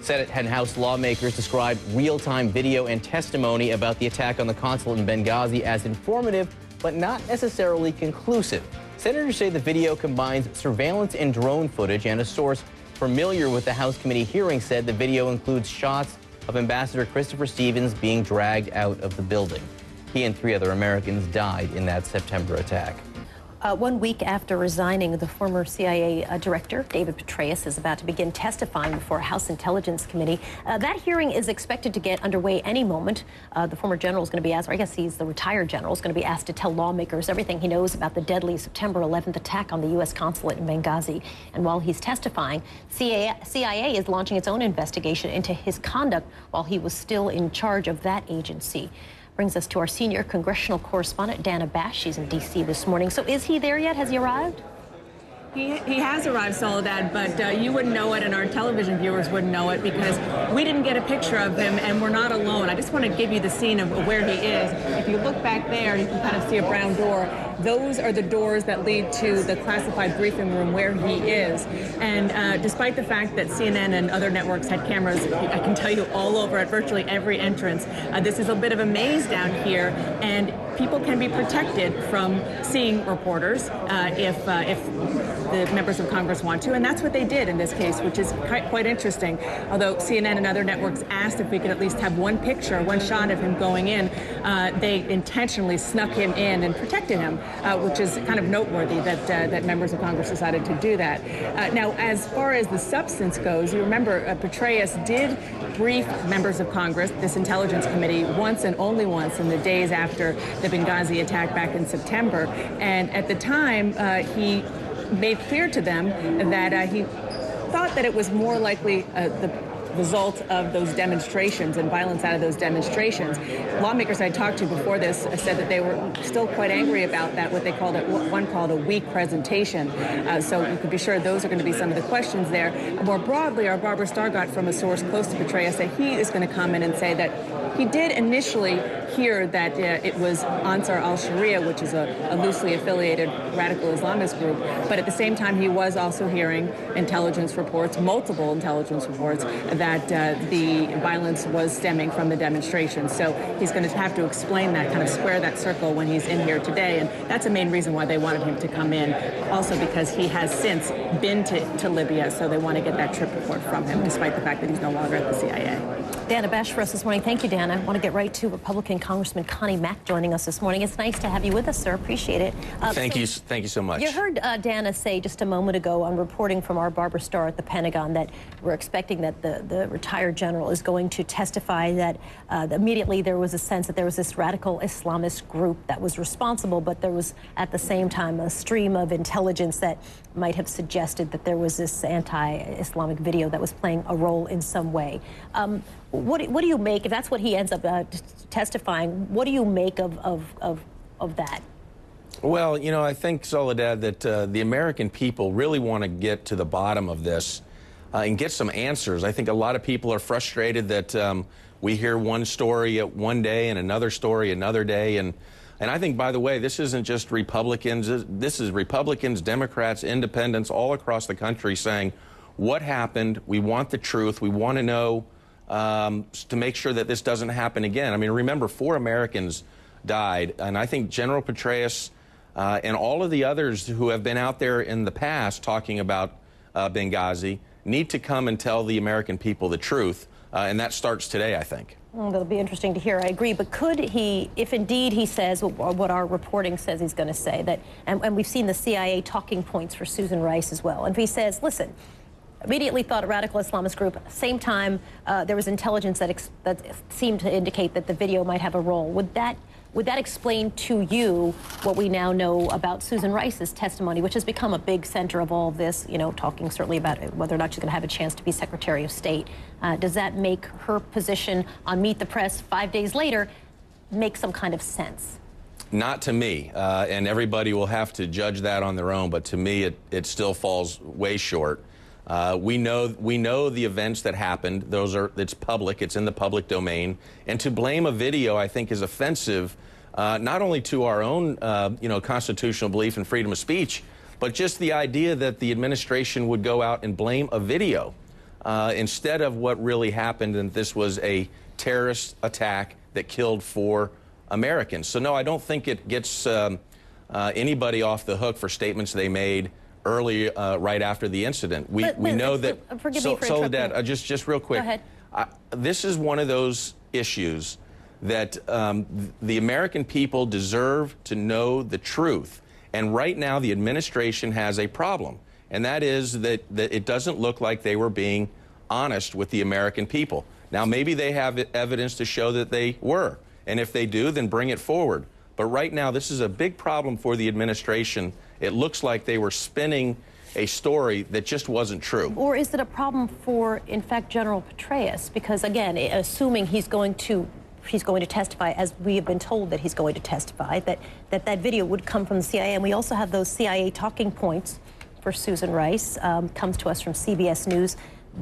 Senate and House lawmakers described real-time video and testimony about the attack on the consulate in Benghazi as informative, but not necessarily conclusive. Senators say the video combines surveillance and drone footage, and a source familiar with the House committee hearing said the video includes shots of Ambassador Christopher Stevens being dragged out of the building. He and 3 other Americans died in that September attack. 1 week after resigning, the former CIA director, David Petraeus, is about to begin testifying before a House Intelligence Committee. That hearing is expected to get underway any moment. The former general is going to be asked, or I guess he's the retired general, is going to be asked to tell lawmakers everything he knows about the deadly September 11th attack on the U.S. consulate in Benghazi. And while he's testifying, CIA is launching its own investigation into his conduct while he was still in charge of that agency. Brings us to our senior congressional correspondent, Dana Bash. She's in D.C. this morning. So is he there yet? Has he arrived? He has arrived, Soledad, but you wouldn't know it and our television viewers wouldn't know it because we didn't get a picture of him, and we're not alone. I just want to give you the scene of where he is. If you look back there, you can kind of see a brown door. Those are the doors that lead to the classified briefing room where he is. And despite the fact that CNN and other networks had cameras, I can tell you, all over at virtually every entrance, this is a bit of a maze down here, and people can be protected from seeing reporters if the members of Congress want to, and that's what they did in this case, which is quite interesting. Although CNN and other networks asked if we could at least have one picture, one shot of him going in, they intentionally snuck him in and protected him, which is kind of noteworthy that members of Congress decided to do that. Now, as far as the substance goes, you remember Petraeus did brief members of Congress, this Intelligence Committee, once and only once in the days after the Benghazi attack back in September. And at the time, he made clear to them that he thought that it was more likely the result of those demonstrations and violence out of those demonstrations. Lawmakers I talked to before this said that they were still quite angry about that, what they called it, one called a weak presentation. So you can be sure those are going to be some of the questions there. More broadly, our Barbara Starr got from a source close to Petraeus that he is going to come in and say that he did initially hear that it was Ansar al-Sharia, which is a loosely affiliated radical Islamist group, but at the same time he was also hearing intelligence reports, multiple intelligence reports, that the violence was stemming from the demonstrations. So he's going to have to explain that, kind of square that circle when he's in here today, and that's the main reason why they wanted him to come in, also because he has since been to Libya, so they want to get that trip report from him, despite the fact that he's no longer at the CIA. Dana Bash for us this morning. Thank you, Dana. I want to get right to Republican Congressman Conniemack joining us this morning. It's nice to have you with us, sir. Appreciate it. Thank you so much. You heard Dana say just a moment ago on reporting from our Barbara Starr at the Pentagon that we're expecting that the retired general is going to testify that immediately there was a sense that there was this radical Islamist group that was responsible, but there was at the same time a stream of intelligence that might have suggested that there was this anti-Islamic video that was playing a role in some way. What do you make, if that's what he ends up testifying, what do you make of that? Well, you know, I think, Soledad, that the American people really want to get to the bottom of this and get some answers. I think a lot of people are frustrated that we hear one story one day and another story another day. And I think, by the way, this isn't just Republicans. This is Republicans, Democrats, independents all across the country saying, what happened? We want the truth. We want to know to make sure that this doesn't happen again. I mean, remember, 4 Americans died, and I think General Petraeus and all of the others who have been out there in the past talking about Benghazi need to come and tell the American people the truth, and that starts today, I think. Well, that'll be interesting to hear. I agree. But could he, if indeed he says what our reporting says he's going to say, that, and we've seen the CIA talking points for Susan Rice as well, and if he says, listen, immediately thought a radical Islamist group, at the same time there was intelligence that seemed to indicate that the video might have a role, would that explain to you what we now know about Susan Rice's testimony, which has become a big center of all of this, you know, talking certainly about whether or not she's going to have a chance to be Secretary of State. Does that make her position on Meet the Press 5 days later make some kind of sense? Not to me, and everybody will have to judge that on their own, but to me it still falls way short. We know the events that happened. It's public. It's in the public domain. And to blame a video, I think, is offensive, not only to our own, constitutional belief in freedom of speech, but just the idea that the administration would go out and blame a video. instead of what really happened, and this was a terrorist attack that killed 4 Americans. So no, I don't think it gets anybody off the hook for statements they made early, right after the incident. We know that. Forgive me for Soledad, just real quick. Go ahead. This is one of those issues that the American people deserve to know the truth. And right now, the administration has a problem, and that is that it doesn't look like they were being honest with the American people. Now, maybe they have evidence to show that they were, and if they do, then bring it forward. But right now, this is a big problem for the administration. It looks like they were spinning a story that just wasn't true. Or is it a problem for, in fact, General Petraeus? Because, again, assuming he's going to testify, as we have been told that he's going to testify, that video would come from the CIA. And we also have those CIA talking points for Susan Rice, comes to us from CBS News,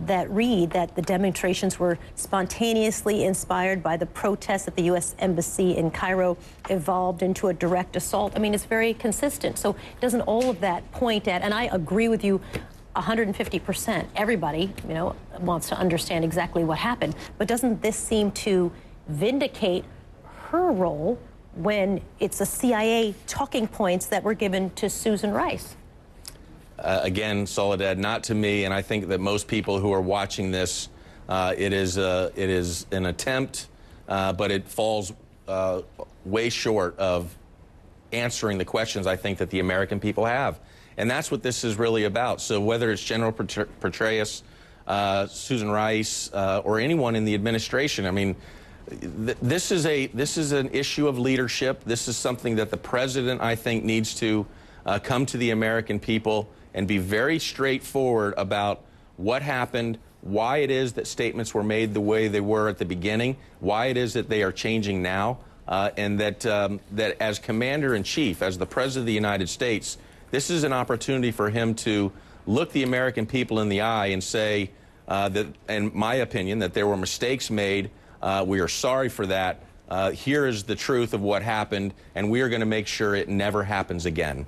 that read that the demonstrations were spontaneously inspired by the protests at the U.S. Embassy in Cairo, evolved into a direct assault. I mean, it's very consistent. So doesn't all of that point at, and I agree with you 150%, everybody, wants to understand exactly what happened, but doesn't this seem to vindicate her role when it's the CIA talking points that were given to Susan Rice? Again, Soledad, not to me, and I think that most people who are watching this, it is an attempt, but it falls way short of answering the questions I think that the American people have. And that's what this is really about. So whether it's General Petraeus, Susan Rice, or anyone in the administration, I mean, this is an issue of leadership. This is something that the president, I think, needs to come to the American people and be very straightforward about what happened, why it is that statements were made the way they were at the beginning, why it is that they are changing now, and that as Commander-in-Chief, as the President of the United States, this is an opportunity for him to look the American people in the eye and say that, in my opinion, that there were mistakes made. We are sorry for that. Here is the truth of what happened, and we are going to make sure it never happens again.